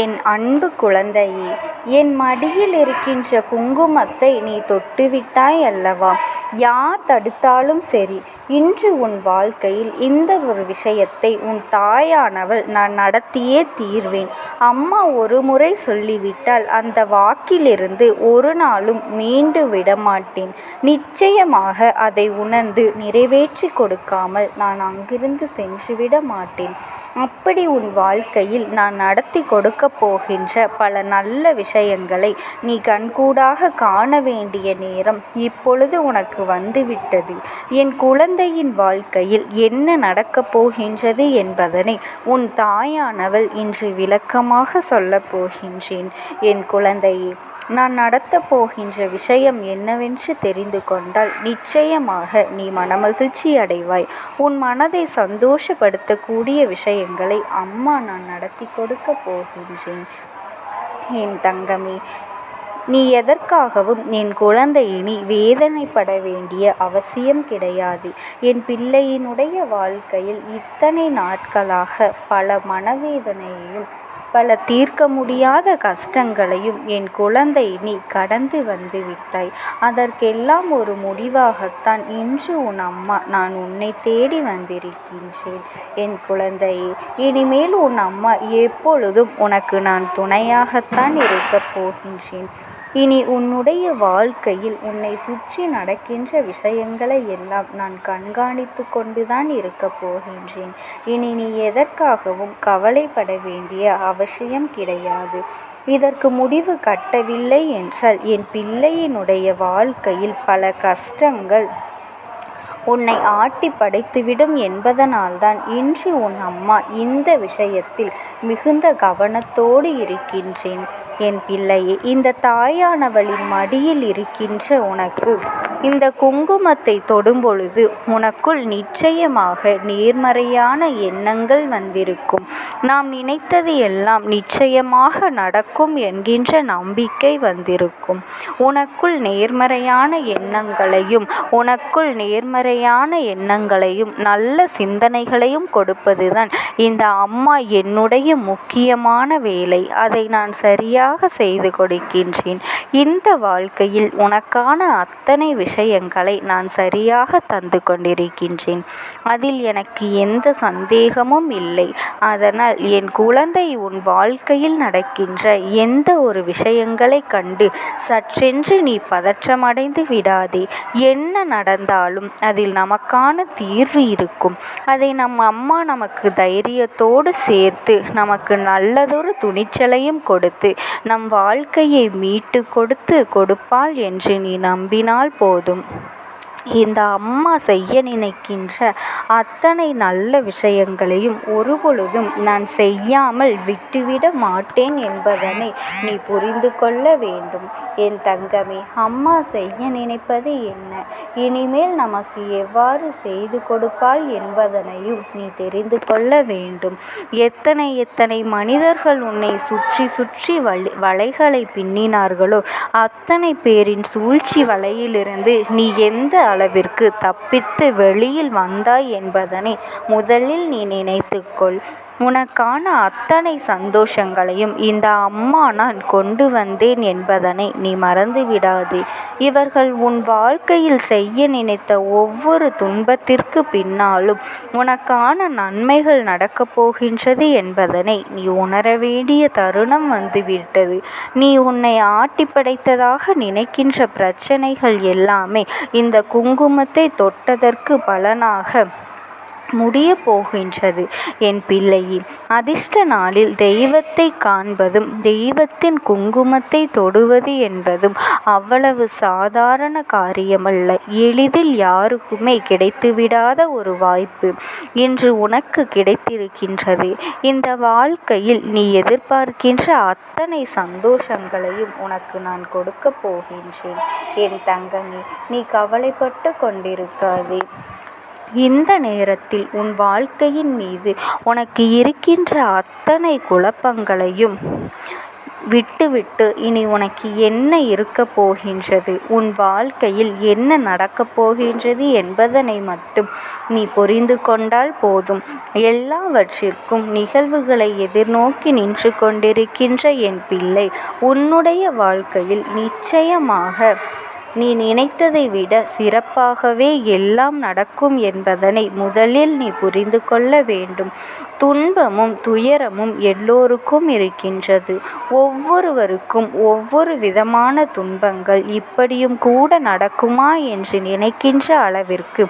என் அன்பு குழந்தையே, என் மடியில் இருக்கின்ற குங்குமத்தை நீ தொட்டுவிட்டாய் அல்லவா? யார் தடுத்தாலும் சரி, இன்று உன் வாழ்க்கையில் இந்த ஒரு விஷயத்தை உன் தாயானவள் நான் நடத்தியே தீர்வேன். அம்மா ஒரு முறை சொல்லிவிட்டால் அந்த வாக்கிலிருந்து ஒரு நாளும் மீண்டு விடமாட்டேன். நிச்சயமாக அதை உணர்ந்து நிறைவேற்றி கொடுக்காமல் நான் அங்கிருந்து சென்றுவிட மாட்டேன். அப்படி உன் வாழ்க்கையில் நான் நடத்தி கொடுக்கப் போகின்ற பல நல்ல விஷயங்களை நீ கண்கூடாக காண வேண்டிய நேரம் இப்பொழுது உனக்கு வந்துவிட்டது. என் குழந்தையின் வாழ்க்கையில் என்ன நடக்கப் போகின்றது என்பதனை உன் தாயானவள் இன்று விளக்கமாக சொல்லப் போகின்றேன். என் குழந்தையே, நான் நடத்தப் போகின்ற விஷயம் என்னவென்று தெரிந்து கொண்டால் நிச்சயமாக நீ மனமகிழ்ச்சி அடைவாய். உன் மனதை சந்தோஷப்படுத்தக்கூடிய விஷயங்களை அம்மா நான் நடத்தி கொடுக்க போகின்றேன். என் தங்கமே, நீ எதற்காகவும் என் குழந்தை இனி வேதனைப்பட வேண்டிய அவசியம் கிடையாது. என் பிள்ளையினுடைய வாழ்க்கையில் இத்தனை நாட்களாக பல மனவேதனையையும் பல தீர்க்க முடியாத கஷ்டங்களையும் என் குழந்தை நீ கடந்து வந்து விட்டாய். அதற்கெல்லாம் ஒரு முடிவாகத்தான் இன்று உன் அம்மா நான் உன்னை தேடி வந்திருக்கின்றேன். என் குழந்தையே, இனிமேல் உன் அம்மா எப்பொழுதும் உனக்கு நான் துணையாகத்தான் இருக்கப் போகின்றேன். இனி உன்னுடைய வாழ்க்கையில் உன்னை சுற்றி நடக்கின்ற விஷயங்களை எல்லாம் நான் கண்காணித்து கொண்டுதான் இருக்கப் போகின்றேன். இனி நீ எதற்காகவும் கவலைப்பட வேண்டிய அவசியம் கிடையாது. இதற்கு முடிவு கட்டவில்லை என்றால் என் பிள்ளையினுடைய வாழ்க்கையில் பல கஷ்டங்கள் உன்னை ஆட்டி படைத்துவிடும் என்பதனால்தான் இன்று உன் அம்மா இந்த விஷயத்தில் மிகுந்த கவனத்தோடு இருக்கின்றேன். என் பிள்ளையே, இந்த தாயானவளின் மடியில் இருக்கின்ற உனக்கு இந்த குங்குமத்தை தொடும்பொழுது உனக்குள் நிச்சயமாக நேர்மறையான எண்ணங்கள் வந்திருக்கும். நாம் நினைத்தது எல்லாம் நிச்சயமாக நடக்கும் என்கின்ற நம்பிக்கை வந்திருக்கும். உனக்குள் நேர்மறையான எண்ணங்களையும் நல்ல சிந்தனைகளையும் கொடுப்பதுதான் இந்த அம்மா என்னுடைய முக்கியமான வேலை. அதை நான் சரியாக செய்து கொடுக்கின்றேன். இந்த வாழ்க்கையில் உனக்கான அத்தனை விஷயங்களை நான் சரியாக தந்து கொண்டிருக்கின்றேன். அதில் எனக்கு எந்த சந்தேகமும் இல்லை. அதனால் என் குழந்தை உன் வாழ்க்கையில் நடக்கின்ற எந்த ஒரு விஷயங்களை கண்டு சற்றென்று நீ பதற்றமடைந்து விடாதே. என்ன நடந்தாலும் அதில் நமக்கான தீர்வு இருக்கும். அதை நம் அம்மா நமக்கு தைரியத்தோடு சேர்த்து நமக்கு நல்லதொரு துணிச்சலையும் கொடுத்து நம் வாழ்க்கையை மீட்டு கொடுப்பாள் என்று நீ நம்பினால் போதும். இந்த அம்மா செய்ய நினைக்கின்ற அத்தனை நல்ல விஷயங்களையும் ஒருபொழுதும் நான் செய்யாமல் விட்டுவிட மாட்டேன் என்பதனை நீ புரிந்து கொள்ள வேண்டும். என் தங்கமே, அம்மா செய்ய நினைப்பது என்ன, இனிமேல் நமக்கு எவ்வாறு செய்து கொடுப்பாள் என்பதனையும் நீ தெரிந்து கொள்ள வேண்டும். எத்தனை மனிதர்கள் உன்னை சுற்றி வலைகளை பின்னினார்களோ அத்தனை பேரின் சூழ்ச்சி வலையிலிருந்து நீ எந்த அளவிற்கு தப்பித்து வெளியில் வந்தாய் என்பதனை முதலில் நீ நினைத்துக்கொள். உனக்கான அத்தனை சந்தோஷங்களையும் இந்த அம்மா நான் கொண்டு வந்தேன் என்பதனை நீ மறந்து விடாதே. இவர்கள் உன் வாழ்க்கையில் செய்ய நினைத்த ஒவ்வொரு துன்பத்திற்கு பின்னாலும் உனக்கான நன்மைகள் நடக்கப் போகின்றது என்பதனை நீ உணர வேண்டிய தருணம் வந்துவிட்டது. நீ உன்னை ஆட்டி படைத்ததாக நினைக்கின்ற பிரச்சனைகள் எல்லாமே இந்த குங்குமத்தை தொட்டதற்கு பலனாக முடிய போகின்றது. என் பிள்ளையே, அதிர்ஷ்ட நாளில் தெய்வத்தை காண்பதும் தெய்வத்தின் குங்குமத்தை தொடுவது என்பதும் அவ்வளவு சாதாரண காரியமல்ல. எளிதில் யாருக்குமே கிடைத்துவிடாத ஒரு வாய்ப்பு இன்று உனக்கு கிடைத்திருக்கின்றது. இந்த வாழ்க்கையில் நீ எதிர்பார்க்கின்ற அத்தனை சந்தோஷங்களையும் உனக்கு நான் கொடுக்க போகின்றேன். என் தங்கமே, நீ கவலைப்பட்டு கொண்டிருக்காதே. இந்த நேரத்தில் உன் வாழ்க்கையின் மீது உனக்கு இருக்கின்ற அத்தனை குழப்பங்களையும் விட்டுவிட்டு இனி உனக்கு என்ன இருக்கப் போகின்றது, உன் வாழ்க்கையில் என்ன நடக்கப் போகின்றது என்பதனை மட்டும் நீ புரிந்து கொண்டால் போதும். எல்லாவற்றிற்கும் நிகழ்வுகளை எதிர்நோக்கி நின்று கொண்டிருக்கின்ற என் பிள்ளை, உன்னுடைய வாழ்க்கையில் நிச்சயமாக நீ நினைத்ததை விட சிறப்பாகவே எல்லாம் நடக்கும் என்பதனை முதலில் நீ புரிந்து கொள்ள வேண்டும். துன்பமும் துயரமும் எல்லோருக்கும் இருக்கின்றது. ஒவ்வொருவருக்கும் ஒவ்வொரு விதமான துன்பங்கள். இப்படியும் கூட நடக்குமா என்று நினைக்கின்ற அளவிற்கு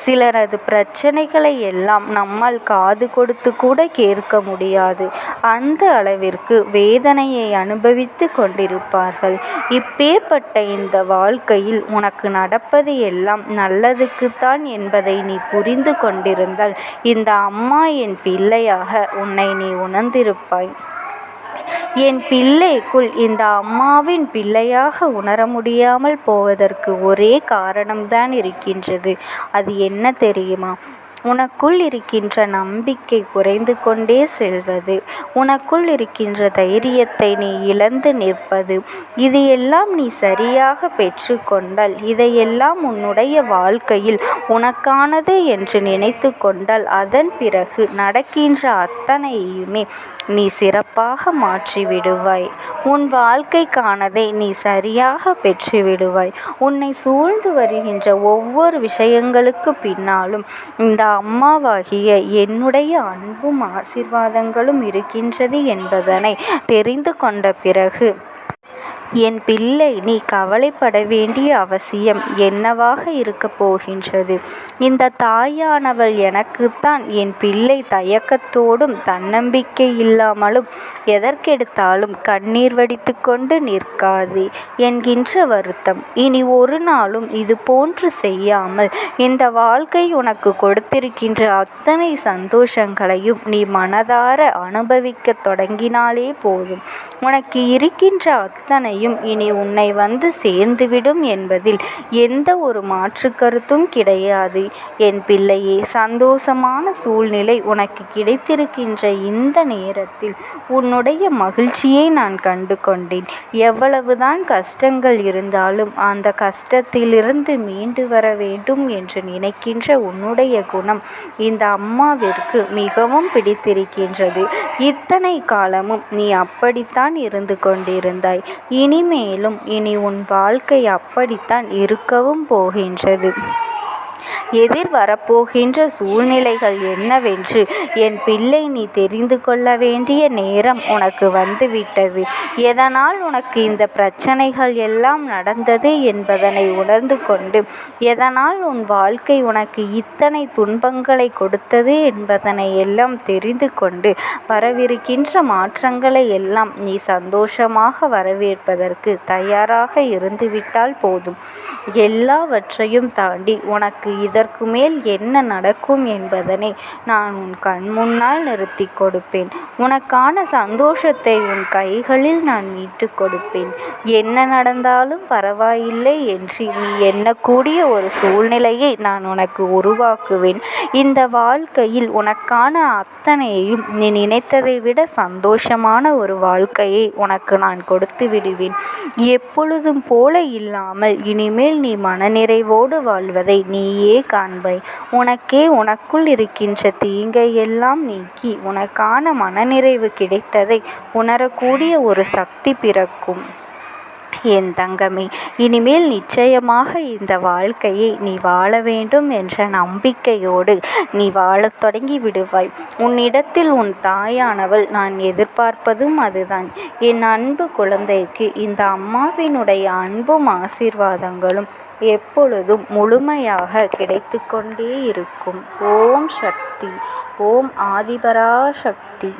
சிலரது பிரச்சனைகளை எல்லாம் நம்மால் காது கொடுத்து கூட கேட்க முடியாது. அந்த அளவிற்கு வேதனையை அனுபவித்து கொண்டிருப்பார்கள். இப்பேற்பட்ட இந்த வாழ்க்கையில் உனக்கு நடப்பது எல்லாம் நல்லதுக்குத்தான் என்பதை நீ புரிந்து கொண்டிருந்தால் இந்த அம்மா என் பிள்ளையாக உன்னை நீ உணர்ந்திருப்பாய். என் பிள்ளைக்குள் இந்த அம்மாவின் பிள்ளையாக உணர முடியாமல் போவதற்கு ஒரே காரணம்தான் இருக்கின்றது. அது என்ன தெரியுமா? உனக்குள் இருக்கின்ற நம்பிக்கை குறைந்து கொண்டே செல்வது, உனக்குள் இருக்கின்ற தைரியத்தை நீ இழந்து நிற்பது. இது எல்லாம் நீ சரியாக பெற்றுக்கொண்டால், இதையெல்லாம் உன்னுடைய வாழ்க்கையில் உனக்கானது என்று நினைத்து கொண்டால், அதன் பிறகு நடக்கின்ற அத்தனையுமே நீ சிறப்பாக மாற்றிவிடுவாய். உன் வாழ்க்கைக்கானதை நீ சரியாக பெற்றுவிடுவாய். உன்னை சூழ்ந்து வருகின்ற ஒவ்வொரு விஷயங்களுக்கு பின்னாலும் இந்த அம்மாவாகிய என்னுடைய அன்பும் ஆசீர்வாதங்களும் இருக்கின்றது என்பதனை தெரிந்து கொண்ட பிறகு என் பிள்ளை, நீ கவலைப்பட வேண்டிய அவசியம் என்னவாக இருக்கப் போகின்றது? இந்த தாயானவள் எனக்குத்தான் என் பிள்ளை தயக்கத்தோடும் தன்னம்பிக்கை இல்லாமலும் எதற்கெடுத்தாலும் கண்ணீர் வடித்து கொண்டு நிற்காது என்கின்ற வருத்தம். இனி ஒரு நாளும் இது போன்று செய்யாமல் இந்த வாழ்க்கை உனக்கு கொடுத்திருக்கின்ற அத்தனை சந்தோஷங்களையும் நீ மனதார அனுபவிக்க தொடங்கினாலே போதும். உனக்கு இருக்கின்ற அத்தனை இனி உன்னை வந்து சேர்ந்துவிடும் என்பதில் எந்த ஒரு மாற்று கருத்தும் கிடையாது. என் பிள்ளையே, சந்தோஷமான சூழ்நிலை உனக்கு கிடைத்திருக்கின்ற இந்த நேரத்தில் உன்னுடைய மகிழ்ச்சியை நான் கண்டு கொண்டேன். எவ்வளவுதான் கஷ்டங்கள் இருந்தாலும் அந்த கஷ்டத்திலிருந்து மீண்டு வர வேண்டும் என்று நினைக்கின்ற உன்னுடைய குணம் இந்த அம்மாவிற்கு மிகவும் பிடித்திருக்கின்றது. இத்தனை காலமும் நீ அப்படித்தான் இருந்து கொண்டிருந்தாய். இனிமேலும் இனி உன் வாழ்க்கை அப்படித்தான் இருக்கவும் போகின்றது. எதிர் வரப்போகின்ற சூழ்நிலைகள் என்னவென்று என் பிள்ளை நீ தெரிந்து கொள்ள வேண்டிய நேரம் உனக்கு வந்துவிட்டது. எதனால் உனக்கு இந்த பிரச்சனைகள் எல்லாம் நடந்தது என்பதனை உணர்ந்து கொண்டு, எதனால் உன் வாழ்க்கை உனக்கு இத்தனை துன்பங்களை கொடுத்தது என்பதனை எல்லாம் தெரிந்து கொண்டு, வரவிருக்கின்ற மாற்றங்களை எல்லாம் நீ சந்தோஷமாக வரவேற்பதற்கு தயாராக இருந்துவிட்டால் போதும். எல்லாவற்றையும் தாண்டி உனக்கு இதற்கு மேல் என்ன நடக்கும் என்பதனை நான் உன் கண் முன்னால் நிறுத்தி கொடுப்பேன். உனக்கான சந்தோஷத்தை உன் கைகளில் நான் மீட்டு கொடுப்பேன். என்ன நடந்தாலும் பரவாயில்லை என்று நீ எண்ணக்கூடிய ஒரு சூழ்நிலையை நான் உனக்கு உருவாக்குவேன். இந்த வாழ்க்கையில் உனக்கான அத்தனையையும் நீ நினைத்ததை விட சந்தோஷமான ஒரு வாழ்க்கையை உனக்கு நான் கொடுத்து விடுவேன். எப்பொழுதும் போல இல்லாமல் இனிமேல் நீ மனநிறைவோடு வாழ்வதை நீயே காண்பாய். உனக்கே உனக்குள் இருக்கின்ற தீங்கை எல்லாம் நீக்கி உனக்கான மனநிறைவு கிடைத்ததை உணரக்கூடிய ஒரு சக்தி பிறக்கும். என் தங்கமே, இனிமேல் நிச்சயமாக இந்த வாழ்க்கையை நீ வாழ வேண்டும் என்ற நம்பிக்கையோடு நீ வாழத் தொடங்கி விடுவாய். உன்னிடத்தில் உன் தாயானவள் நான் எதிர்பார்ப்பதும் அதுதான். என் அன்பு குழந்தைக்கு இந்த அம்மாவினுடைய அன்பும் ஆசீர்வாதங்களும் எப்பொழுதும் முழுமையாக கிடைத்து கொண்டே இருக்கும். ஓம் சக்தி. ஓம் ஆதிபராசக்தி.